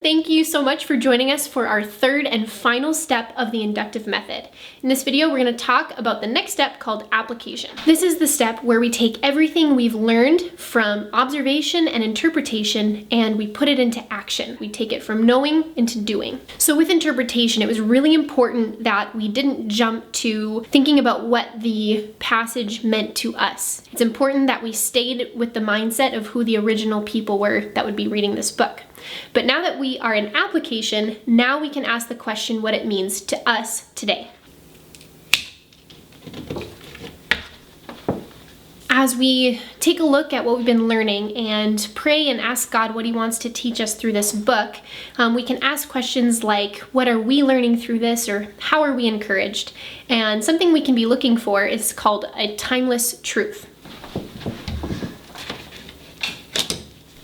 Thank you so much for joining us for our third and final step of the inductive method. In this video, we're going to talk about the next step called application. This is the step where we take everything we've learned from observation and interpretation and we put it into action. We take it from knowing into doing. So with interpretation, it was really important that we didn't jump to thinking about what the passage meant to us. It's important that we stayed with the mindset of who the original people were that would be reading this book. But now that we are in application, now we can ask the question what it means to us today. As we take a look at what we've been learning and pray and ask God what He wants to teach us through this book, we can ask questions like, what are we learning through this, or how are we encouraged? And something we can be looking for is called a timeless truth.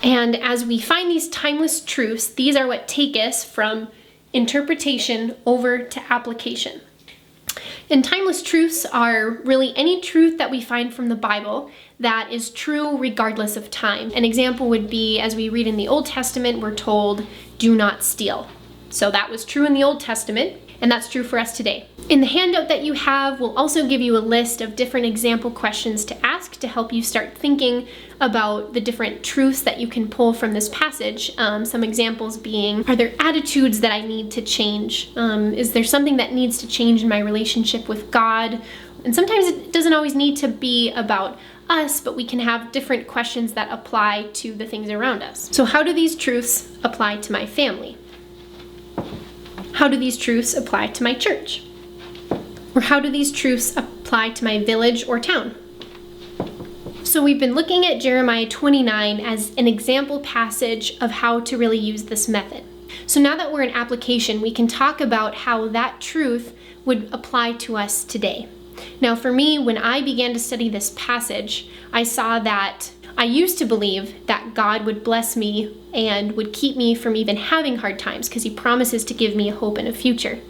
And as we find these timeless truths, these are what take us from interpretation over to application. And timeless truths are really any truth that we find from the Bible that is true regardless of time. An example would be, as we read in the Old Testament, we're told, do not steal. So that was true in the Old Testament, and that's true for us today. In the handout that you have, we'll also give you a list of different example questions to ask to help you start thinking about the different truths that you can pull from this passage. Some examples being, are there attitudes that I need to change? Is there something that needs to change in my relationship with God? And sometimes it doesn't always need to be about us, but we can have different questions that apply to the things around us. So how do these truths apply to my family? How do these truths apply to my church? Or how do these truths apply to my village or town? So we've been looking at Jeremiah 29 as an example passage of how to really use this method. So now that we're in application, we can talk about how that truth would apply to us today. Now for me, when I began to study this passage, I saw that I used to believe that God would bless me and would keep me from even having hard times because He promises to give me a hope and a future.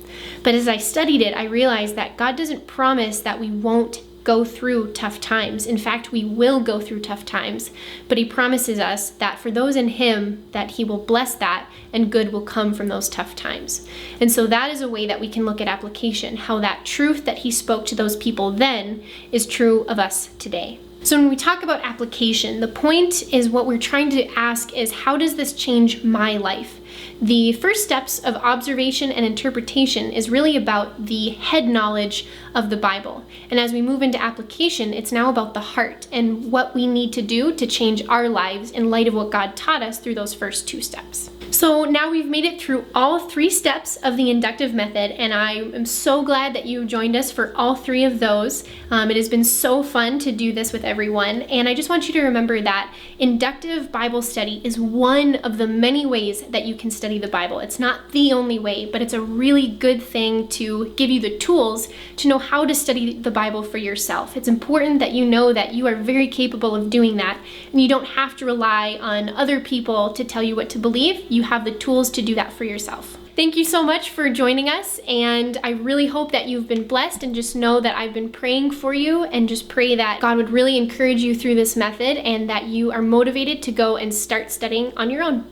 But as I studied it, I realized that God doesn't promise that we won't go through tough times. In fact, we will go through tough times, but He promises us that for those in Him, that He will bless that and good will come from those tough times. And so that is a way that we can look at application, how that truth that He spoke to those people then is true of us today. So when we talk about application, the point is what we're trying to ask is, how does this change my life? The first steps of observation and interpretation is really about the head knowledge of the Bible. And as we move into application, it's now about the heart and what we need to do to change our lives in light of what God taught us through those first two steps. So now we've made it through all three steps of the inductive method, and I am so glad that you joined us for all three of those. It has been so fun to do this with everyone, and I just want you to remember that inductive Bible study is one of the many ways that you can study the Bible. It's not the only way, but it's a really good thing to give you the tools to know how to study the Bible for yourself. It's important that you know that you are very capable of doing that, and you don't have to rely on other people to tell you what to believe. You have the tools to do that for yourself. Thank you so much for joining us, and I really hope that you've been blessed, and just know that I've been praying for you, and just pray that God would really encourage you through this method and that you are motivated to go and start studying on your own.